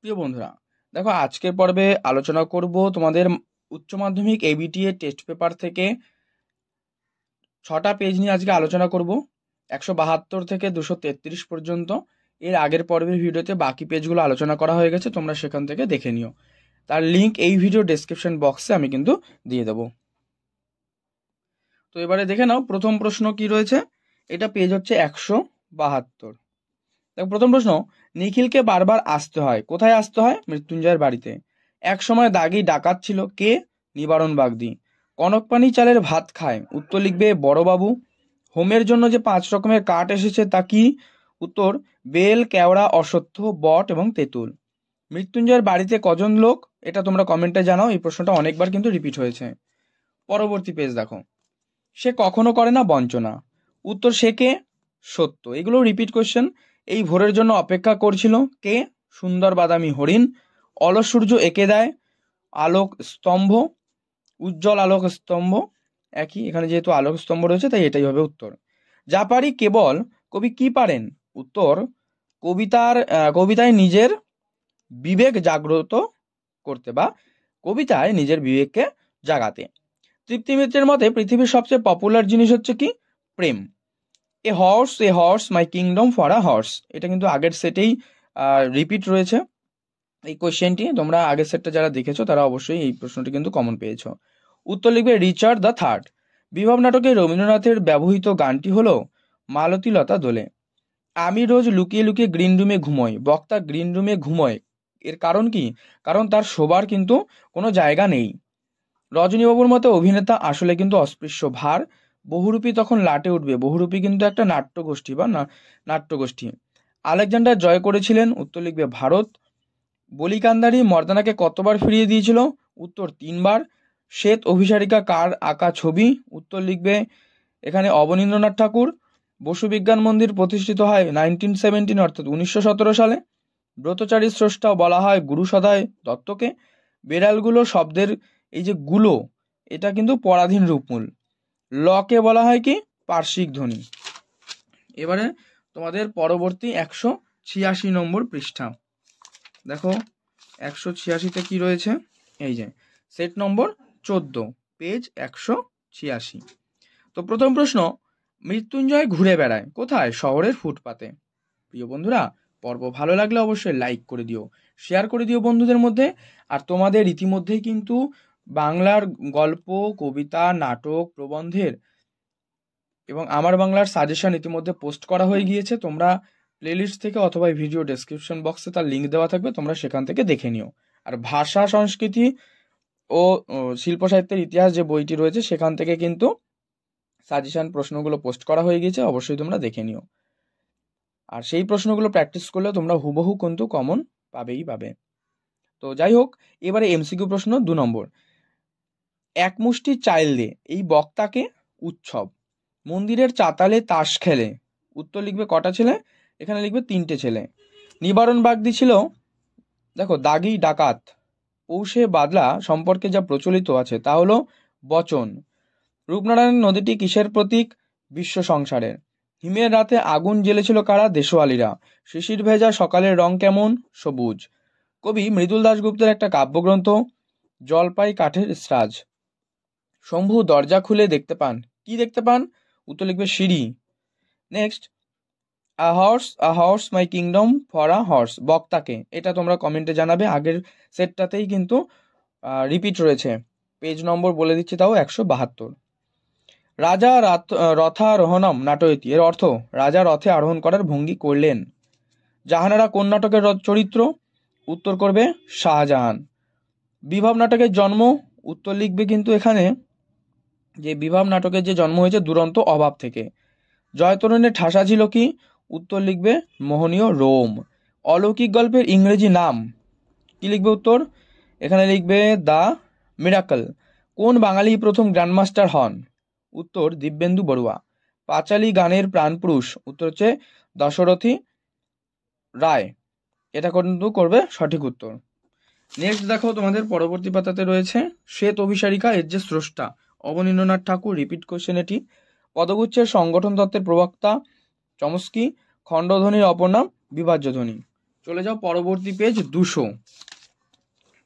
প্রিয় বন্ধুরা, দেখো আজকের পর্বে আলোচনা করব তোমাদের উচ্চ মাধ্যমিক এবিটিএ টেস্ট পেপার থেকে 6টা পেজ নিয়ে আজকে আলোচনা করব। 172 থেকে 233 পর্যন্ত। এর আগের পর্বের ভিডিওতে বাকি পেজগুলো আলোচনা করা হয়ে গেছে, তোমরা সেখান থেকে দেখে নিও। তার লিঙ্ক এই ভিডিও ডেসক্রিপশন বক্সে আমি কিন্তু দিয়ে দেবো। তো এবারে দেখে নাও প্রথম প্রশ্ন কি রয়েছে। এটা পেজ হচ্ছে 172। দেখো প্রথম প্রশ্ন, নিখিলকে বারবার আসতে হয়। কোথায় আসতে হয়? মৃত্যুঞ্জয়ের বাড়িতে। এক সময় দাগি ডাকাত ছিল। কে? নিবারণ বাগদি। কনকপানি চালের ভাত খায়। উত্তর লিখবে বড়বাবু। হোমের জন্য যে 5 রকমের কাঠ এসেছে তা কি? উত্তর বেল, কেওড়া, অশ্বত্থ, বট এবং তেঁতুল। মৃত্যুঞ্জয়ের বাড়িতে কজন লোক? এটা তোমরা কমেন্টে জানাও, এই প্রশ্নটা অনেকবার কিন্তু রিপিট হয়েছে। পরবর্তী পেজ দেখো, সে কখনো করে না বঞ্চনা। উত্তর সে কে? সত্য। এগুলো রিপিট কোশ্চেন। এই ভোরের জন্য অপেক্ষা করছিল। কে? সুন্দর বাদামি হরিণ। অলস সূর্য এঁকে দেয় আলোক স্তম্ভ। উজ্জ্বল আলোক স্তম্ভ একই, এখানে যেহেতু আলোক স্তম্ভ রয়েছে তাই এটাই হবে উত্তর। যা পারি কেবল। কবি কি পারেন? উত্তর কবিতায় নিজের বিবেক জাগ্রত করতে বা কবিতায় নিজের বিবেককে জাগাতে। তৃপ্তি মিত্রের মতে পৃথিবীর সবচেয়ে পপুলার জিনিস হচ্ছে কি? প্রেম। A horse my kingdom for a horse. এটা কিন্তু আগের সেটেই রিপিট রয়েছে। এই কোয়েশ্চেনটি তোমরা আগের সেটটা যারা দেখেছো তারা অবশ্যই এই প্রশ্নটি কিন্তু কমন পেয়েছো। উত্তর লিখবে রিচার্ড দ্য থার্ড। বিভব নাটকে রবীন্দ্রনাথের ব্যবহৃত গানটি হলো মালতী লতা দোলে। আমি রোজ লুকিয়ে লুকিয়ে গ্রিন রুমে ঘুমোই। বক্তা গ্রিন রুমে ঘুমোয়, এর কারণ কি? কারণ তার শোবার কিন্তু কোনো জায়গা নেই। রজনীবাবুর মতো অভিনেতা আসলে কিন্তু অস্পৃশ্য ভার। বহুরূপী তখন লাটে উঠবে। বহুরূপী কিন্তু একটা নাট্যগোষ্ঠী বা নাট্যগোষ্ঠী। আলেকজান্ডার জয় করেছিলেন। উত্তর লিখবে ভারত। বলিকান্দারি মর্দানাকে কতবার ফিরিয়ে দিয়েছিল? উত্তর 3বার। শ্বেত অভিসারিকা কার আঁকা ছবি? উত্তর লিখবে এখানে অবনীন্দ্রনাথ ঠাকুর। বসু বিজ্ঞান মন্দির প্রতিষ্ঠিত হয় 1917 অর্থাৎ 1917 সালে। ব্রতচারী স্রষ্টাও বলা হয় গুরু সদয় দত্তকে। বেড়ালগুলো শব্দের এই যে গুলো, এটা কিন্তু পরাধীন রূপমূল। লকে বলা হয় কি? পার্শ্বিক ধ্বনি। এবারে তোমাদের পরবর্তী 186 নম্বর পৃষ্ঠা দেখো। 186তে কি রয়েছে? এই যে সেট নম্বর 14, পেজ 186। তো প্রথম প্রশ্ন, মৃত্যুঞ্জয় ঘুরে বেড়ায় কোথায়? শহরের ফুটপাতে। প্রিয় বন্ধুরা, পর্ব ভালো লাগলে অবশ্যই লাইক করে দিও, শেয়ার করে দিও বন্ধুদের মধ্যে। আর তোমাদের ইতিমধ্যেই কিন্তু বাংলার গল্প, কবিতা, নাটক, প্রবন্ধের এবং আমার বাংলার সাজেশন ইতিমধ্যে পোস্ট করা হয়ে গিয়েছে। তোমরা প্লেলিস্ট থেকে অথবা ভিডিও ডেসক্রিপশন বক্সে তার লিঙ্ক দেওয়া থাকবে, তোমরা সেখান থেকে দেখে নিও। আর ভাষা, সংস্কৃতি ও শিল্প সাহিত্যের ইতিহাস যে বইটি রয়েছে সেখান থেকে কিন্তু সাজেশন প্রশ্নগুলো পোস্ট করা হয়ে গিয়েছে, অবশ্যই তোমরা দেখে নিও। আর সেই প্রশ্নগুলো প্র্যাকটিস করলে তোমরা হুবহু কিন্তু কমন পাবে। তো যাই হোক, এবারে এমসিকিউ প্রশ্ন 2 নম্বর। এক মুষ্টি চাইল দে এই বক্তাকে উৎসব। মন্দিরের চাতালে তাস খেলে। উত্তর লিখবে কটা ছেলে? এখানে লিখবে 3টে ছেলে। নিবারণ বাগদি ছিল দেখো দাগি ডাকাত। পৌষে বাদলা সম্পর্কে যা প্রচলিত আছে তা হলো বচন। রূপনারায়ণ নদীটি কিসের প্রতীক? বিশ্ব সংসারের। হিমের রাতে আগুন জ্বেলেছিল কারা? দেশওয়ালিরা। শিশির ভেজা সকালের রং কেমন? সবুজ। কবি মৃদুল দাশগুপ্তের একটা কাব্যগ্রন্থ জলপাই কাঠের স্রাজ। শম্ভু দরজা খুলে দেখতে পান। কি দেখতে পান? উত্তর লিখবে সিঁড়ি। Next, a horse my kingdom for a horse. বক্তাকে, এটা তোমরা কমেন্টে জানাবে। আগের সেটটাতেই কিন্তু রিপিট রয়েছে। পেজ নম্বর বলে দিচ্ছি তাও 172। রাজা রথারোহণম নাটয়তি। এর অর্থ রাজা রথে আরোহণ করার ভঙ্গি করলেন। জাহানারা কোন নাটকের চরিত্র? উত্তর করবে শাহজাহান। বিভব নাটকের জন্ম? উত্তর লিখবে কিন্তু এখানে যে বিভব নাটকের যে জন্ম হয়েছে দুরন্ত অভাব থেকে। জয়তরণের ঠাসা ছিল কি? উত্তর লিখবে মোহনীয় রোম। অলৌকিক গল্পের ইংরেজি নাম কি লিখবে? উত্তর এখানে লিখবে দ্য মিরাকল। কোন বাঙালি প্রথম গ্র্যান্ডমাস্টার হন? উত্তর দিব্যেন্দু বড়ুয়া। পাঁচালী গানের প্রাণপুরুষ? উত্তর হচ্ছে দশরথী রায়। এটা কিন্তু করবে সঠিক উত্তর। নেক্সট দেখো, তোমাদের পরবর্তী পাতাতে রয়েছে শ্বেত অভিসারিকা, এর যে স্রষ্টা অবনীন্দ্রনাথ ঠাকুর। রিপিট কোশ্চেন এটি। পদগুচ্ছের সংগঠন তত্ত্বের প্রবক্তা চমস্কি। খণ্ডধ্বনির অপর নাম বিভাজ্য ধ্বনি। চলে যাও পরবর্তী পেজ 200।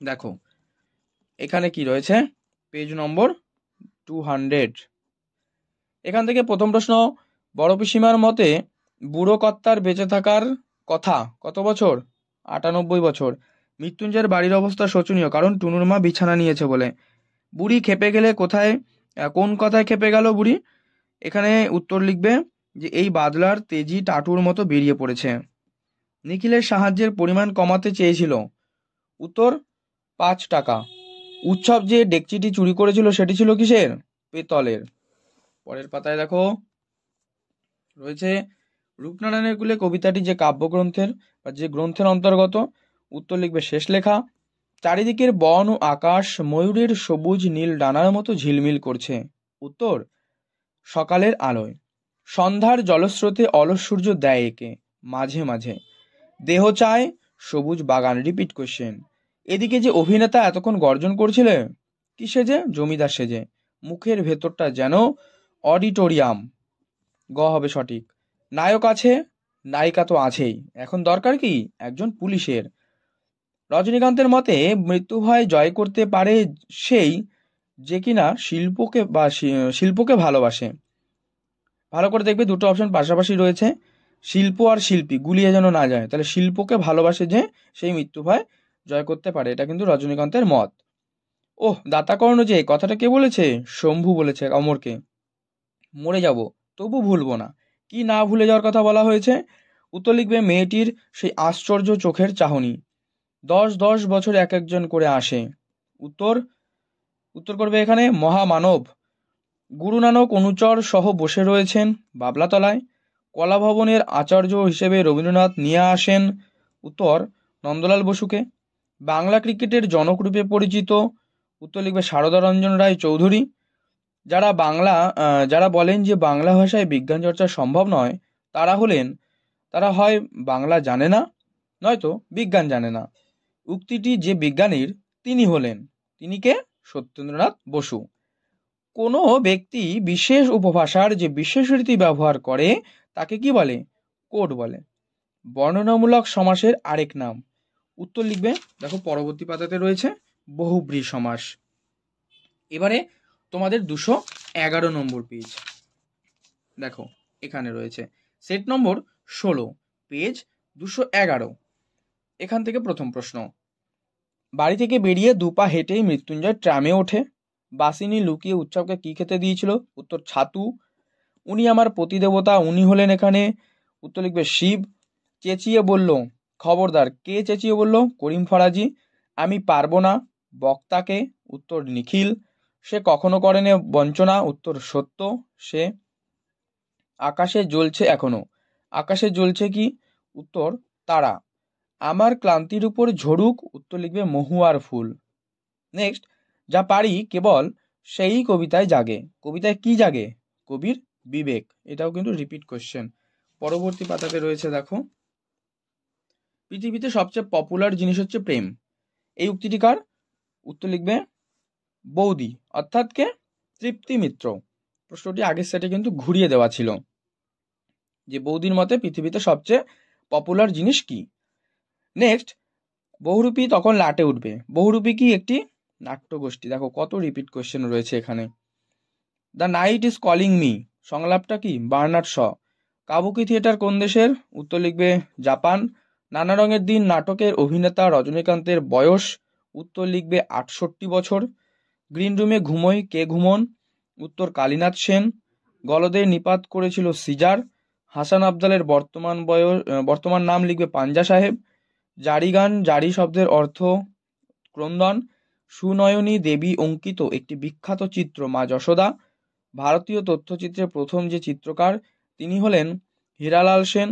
দেখো এখানে কি রয়েছে, পেজ নম্বর 200। এখান থেকে প্রথম প্রশ্ন, বড় পিসিমার মতে বুড়ো কর্তার বেঁচে থাকার কথা কত বছর? 98 বছর। মৃত্যুঞ্জয়ের বাড়ির অবস্থা শোচনীয়, কারণ টুনুর মা বিছানা নিয়েছে বলে। বুড়ি খেপে গেলে কোথায়, কোন কথায় খেপে গেল বুড়ি? এখানে উত্তর লিখবে যে এই বাদলার তেজি টাটুর মতো বেরিয়ে পড়েছে। নিখিলের সাহায্যের পরিমাণ কমাতে চেয়েছিল। উত্তর 5 টাকা। উৎসব যে ডেকচিটি চুরি করেছিল সেটি ছিল কিসের? পেতলের। পরের পাতায় দেখো রয়েছে রূপনারায়ণের কুলে কবিতাটি যে কাব্যগ্রন্থের বা যে গ্রন্থের অন্তর্গত। উত্তর লিখবে শেষ লেখা। চারিদিকের বন ও আকাশ ময়ূরের সবুজ নীল ডানার মতো ঝিলমিল করছে। উত্তর সকালের আলোয়। সন্ধ্যার জলস্রোতে অলস সূর্য দেয় একে মাঝে মাঝে। দেহ চায় সবুজ বাগান। Repeat question. এদিকে যে অভিনেতা এতক্ষণ গর্জন করছিলে, কি সেজে? জমিদার সেজে। মুখের ভেতরটা যেন অডিটোরিয়াম। গ হবে সঠিক। নায়ক আছে, নায়িকা তো আছেই, এখন দরকার কি? একজন পুলিশের। রজনীকান্তের মতে মৃত্যু ভয় জয় করতে পারে সেই যে কিনা শিল্পকে ভালোবাসে। ভালো করে দেখবে, দুটো অপশন পাশাপাশি রয়েছে, শিল্প আর শিল্পী, গুলিয়ে যেন না যায়। তাহলে শিল্পকে ভালোবাসে যে সেই মৃত্যু ভয় জয় করতে পারে, এটা কিন্তু রজনীকান্তের মত। ওহ, দাতাকর্ণ যে কথাটা কে বলেছে? শম্ভু বলেছে অমরকে। মরে যাব তবু ভুলবো না। কি না ভুলে যাওয়ার কথা বলা হয়েছে? উত্তর লিখবে মেয়েটির সেই আশ্চর্য চোখের চাহনি। 10 বছর এক একজন করে আসে। উত্তর করবে এখানে মহামানব। গুরু নানক অনুচর সহ বসে রয়েছেন বাবলাতলায়। কলা ভবনের আচার্য হিসেবে রবীন্দ্রনাথ নিয়ে আসেন। উত্তর নন্দলাল বসুকে। বাংলা ক্রিকেটের জনক রূপে পরিচিত। উত্তর লিখবে সারদা রঞ্জন রায় চৌধুরী। যারা বলেন যে বাংলা ভাষায় বিজ্ঞান চর্চা সম্ভব নয়, তারা হয় বাংলা জানে না, নয়তো বিজ্ঞান জানে না। উক্তিটি যে বিজ্ঞানীর, তিনি কে? সত্যেন্দ্রনাথ বসু। কোনো ব্যক্তি বিশেষ উপভাষার যে বিশেষ রীতি ব্যবহার করে তাকে কি বলে? কোড বলে। বর্ণনামূলক সমাসের আরেক নাম। উত্তর লিখবে, দেখো পরবর্তী পাতাতে রয়েছে বহুব্রী সমাস। এবারে তোমাদের 211 নম্বর পেজ। দেখো এখানে রয়েছে সেট নম্বর 16, পেজ 211। এখান থেকে প্রথম প্রশ্ন। বাড়ি থেকে বেরিয়ে 2 পা হেঁটেই মৃত্যুঞ্জয় ট্রামে ওঠে। বাসিনী লুকিয়ে উৎসবকে কি খেতে দিয়েছিল? উত্তর ছাতু। উনি আমার পতিদেবতা, উনি হলেন এখানে। উত্তর লিখবে শিব। চেঁচিয়ে বলল, খবরদার। কে চেঁচিয়ে বলল? করিম ফরাজি। আমি পারবো না, বক্তাকে। উত্তর নিখিল। সে কখনো করেনি বঞ্চনা। উত্তর সত্য। সে আকাশে জ্বলছে এখনো। আকাশে জ্বলছে কি? উত্তর তারা। আমার ক্লান্তির উপর ঝরুক। উত্তর লিখবে মহুয়ার ফুল। নেক্সট, যা পারি কেবল সেই কবিতায় জাগে। কবিতায় কি জাগে? কবির বিবেক। এটাও কিন্তু রিপিট কোশ্চেন। পরবর্তী পাতাতে রয়েছে দেখো, পৃথিবীতে সবচেয়ে পপুলার জিনিস হচ্ছে প্রেম। এই উক্তিটি কার? উত্তর লিখবে বৌদি, অর্থাৎ কে? তৃপ্তি মিত্র। প্রশ্নটি আগের সেটে কিন্তু ঘুরিয়ে দেওয়া ছিল, যে বৌদির মতে পৃথিবীতে সবচেয়ে পপুলার জিনিস কি। নেক্সট, বহুরূপী তখন লাটে উঠবে। বহুরূপী কি? একটি নাট্যগোষ্ঠী। দেখো কত রিপিট কোশ্চেন রয়েছে এখানে। The night is calling me, সংলাপটা কি? বার্নার্ড শ। কাবুকি থিয়েটার কোন দেশের? উত্তর লিখবে জাপান। নানা রঙের দিন নাটকের অভিনেতা রজনীকান্তের বয়স? উত্তর লিখবে 68 বছর। গ্রিন রুমে ঘুমোই, কে ঘুমন? উত্তর কালীনাথ সেন। গলদে নিপাত করেছিল সিজার। হাসান আফজালের বর্তমান নাম লিখবে পাঞ্জা সাহেব। জারি গান, জারি শব্দের অর্থ ক্রন্দন। সুনয়নী দেবী অঙ্কিত একটি বিখ্যাত চিত্র মা যশোদা। ভারতীয় তথ্যচিত্রের প্রথম যে চিত্রকার তিনি হলেন হীরালাল সেন।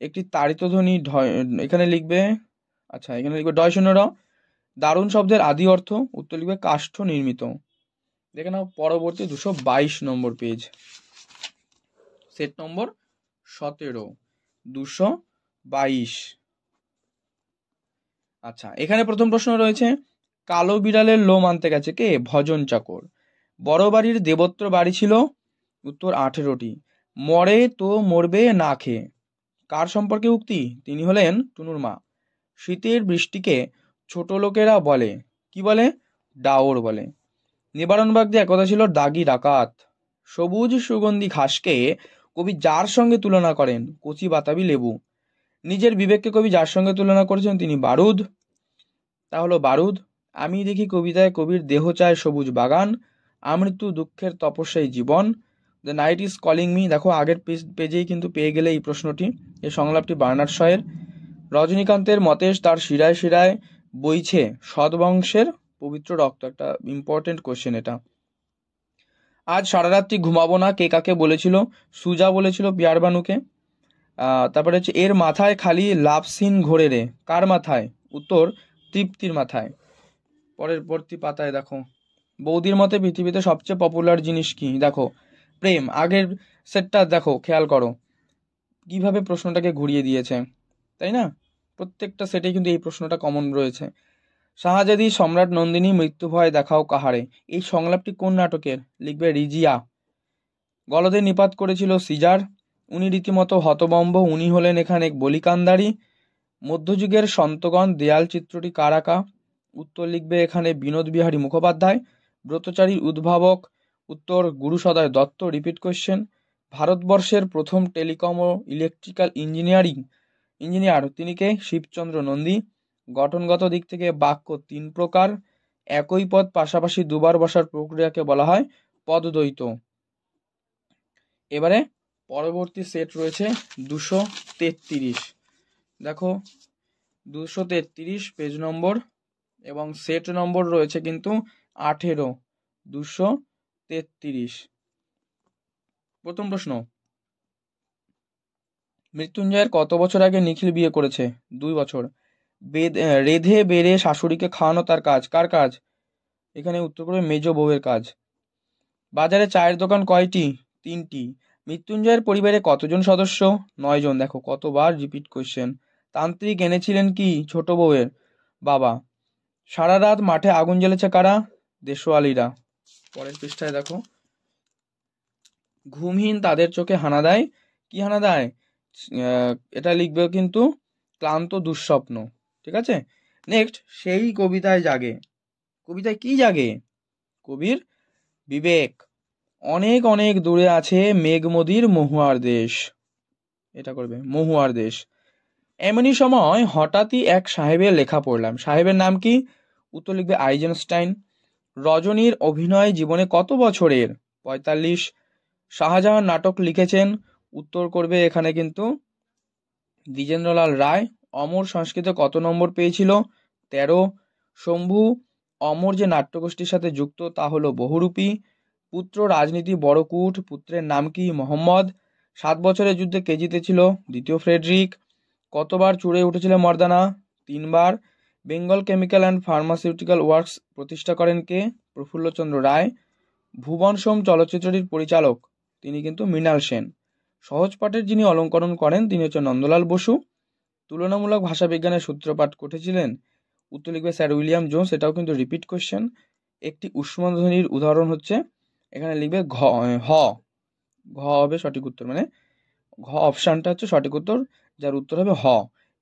একটি তাড়িতধ্বনি এখানে লিখবে ডয় শূন্য র। দারুণ শব্দের আদি অর্থ? উত্তর লিখবে কাষ্ঠ নির্মিত। দেখে নাও পরবর্তী 222 নম্বর পেজ, সেট নম্বর 17, 222। আচ্ছা, এখানে প্রথম প্রশ্ন রয়েছে, কালো বিড়ালের লোম আনতে গেছে কে? ভজন চাকর। বড় বাড়ির দেবত্র বাড়ি ছিল? উত্তর 18টি। মরে তো মরবে না খেয়ে। কার সম্পর্কে উক্তি? তিনি হলেন টুনুর মা। শীতের বৃষ্টিকে ছোট লোকেরা বলে কি বলে? ডাওর বলে। নিবারণ বাগদি একথা ছিল দাগি ডাকাত। সবুজ সুগন্ধি ঘাসকে কবি যার সঙ্গে তুলনা করেন? কচি বাতাবি লেবু। নিজের বিবেককে কবি যার সঙ্গে তুলনা করেছেন? তিনি বারুদ। তা হলো বারুদ। আমি দেখি কবিতায় কবির দেহ চায় সবুজ বাগান, আমৃত্যু দুঃখের তপস্যায় জীবন, the night is calling me. দেখো আগের পেজেই কিন্তু পেয়ে গেলে এই প্রশ্নটি। এই সংলাপটি বার্নার্ড শয়ের। রজনীকান্তের মতে তার শিরায় শিরায় বইছে সৎবংশের পবিত্র রক্ত। একটা ইম্পর্টেন্ট কোশ্চেন এটা। আজ সারা রাত্রি ঘুমাবো না, কে কাকে বলেছিল? সুজা বলেছিল পিয়ার বানুকে। তারপরে হচ্ছে এর মাথায় খালি লাভ সিন ঘোরে রে। কার মাথায়? উত্তর তৃপ্তির মাথায়। পরের পরবর্তী পাতায় দেখো, বৌদির মতে পৃথিবীতে সবচেয়ে পপুলার জিনিস কি? দেখো প্রেম। আগের সেটটা দেখো, খেয়াল করো কিভাবে প্রশ্নটাকে ঘুরিয়ে দিয়েছে, তাই না? প্রত্যেকটা সেটে কিন্তু এই প্রশ্নটা কমন রয়েছে। শাহজাদি সম্রাট নন্দিনী মৃত্যু ভয় দেখাও কাহারে। এই সংলাপটি কোন নাটকের? লিখবে রিজিয়া। গলদে নিপাত করেছিল সিজার। উনি রীতিমতো হতবম্ব, উনি হলেন এখানে বলিকান্দারি। মধ্যযুগের সন্তগণ দেয়াল চিত্রটি কার আঁকা? উত্তর লিখবে এখানে বিনোদ বিহারী মুখোপাধ্যায়। ব্রতচারীর উদ্ভাবক? উত্তর গুরু সদয় দত্ত। Repeat question. ভারতবর্ষের প্রথম টেলিকম ও ইলেকট্রিক্যাল ইঞ্জিনিয়ার তিনি কে? শিবচন্দ্র নন্দী। গঠনগত দিক থেকে বাক্য তিন প্রকার। একই পদ পাশাপাশি দুবার বসার প্রক্রিয়াকে বলা হয় পদদ্বৈত। এবারে পরবর্তী সেট রয়েছে 233। দেখো 233 পেজ নম্বর এবং সেট নম্বর রয়েছে কিন্তু 18। 233। প্রথম প্রশ্ন, মৃত্যুঞ্জয়ের কত বছর আগে নিখিল বিয়ে করেছে? 2 বছর। রেধে বেড়ে শাশুড়িকে খাওয়ানো তার কাজ। কার কাজ? এখানে উত্তর করবে মেজ বউয়ের কাজ। বাজারে চায়ের দোকান কয়টি? 3টি। মৃত্যুঞ্জয়ের পরিবারে কতজন সদস্য? 9 জন। দেখো কতবার রিপিট কোয়েশ্চেন। তান্ত্রিক এনেছিলেন কি? ছোট বউয়ের বাবা। সারা রাত মাঠে আগুন জ্বেলেছে কারা? দেশওয়ালিরা। পরের পৃষ্ঠায় দেখো, ঘুমহীন তাদের চোখে হানা দেয়। কি হানা দেয়? এটা লিখবে কিন্তু ক্লান্ত দুঃস্বপ্ন। ঠিক আছে। নেক্সট, সেই কবিতায় জাগে। কবিতায় কি জাগে? কবির বিবেক। অনেক অনেক দূরে আছে মেঘমদির মহুয়ার দেশ। এটা করবে মহুয়ার দেশ। এমনই সময় হঠাৎই এক সাহেবের লেখা পড়লাম। সাহেবের নাম কি? উত্তর লিখবে আইজেনস্টাইন। রজনীর অভিনয় জীবনে কত বছরের? 45। শাহজাহান নাটক লিখেছেন। উত্তর করবে এখানে কিন্তু দ্বিজেন্দ্রলাল রায়। অমর সংস্কৃতে কত নম্বর পেয়েছিল? 13। শম্ভু অমর যে নাট্যগোষ্ঠীর সাথে যুক্ত তা হলো বহুরূপী। পুত্র রাজনীতি বড়কুট। পুত্রের নাম কি? মোহাম্মদ। 7 বছরের যুদ্ধে কে জিতেছিল? দ্বিতীয় ফ্রেডরিক। কতবার চূড়ে উঠেছিল মর্দানা? 3 বার। Bengal chemical and pharmaceutical works প্রতিষ্ঠা করেন কে? প্রফুল্লচন্দ্র রায়। ভুবন সোম চলচ্চিত্রটির পরিচালক তিনি কিন্তু মৃণাল সেন। সহজ পাঠের যিনি অলঙ্করণ করেন তিনি হচ্ছে নন্দলাল বসু। তুলনামূলক ভাষাবিজ্ঞানের সূত্রপাত ঘটেছিলেন? উত্তর লিখবে স্যার উইলিয়াম জোন্স। এটাও কিন্তু রিপিট কোশ্চেন। একটি ঊষ্মধ্বনির উদাহরণ হচ্ছে, এখানে লিখবে ঘ ঘ হবে সঠিক উত্তর, মানে ঘ অপশানটা হচ্ছে সঠিক উত্তর, যার উত্তর হবে হ।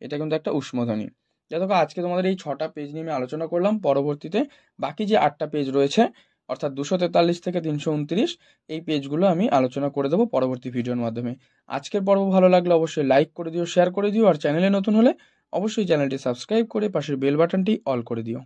এটা কিন্তু একটা ঊষ্মধ্বনি। দেখো আজকে তোমাদের এই 6টা পেজ নিয়ে আমি আলোচনা করলাম। পরবর্তীতে বাকি যে 8টা পেজ রয়েছে অর্থাৎ 243 থেকে 329 এই পেজগুলো আমি আলোচনা করে দেবো পরবর্তী ভিডিওর মাধ্যমে। আজকের পর্ব ভালো লাগলে অবশ্যই লাইক করে দিও, শেয়ার করে দিও, আর চ্যানেলে নতুন হলে অবশ্যই চ্যানেলটি সাবস্ক্রাইব করে পাশের বেল বাটনটি অল করে দিও।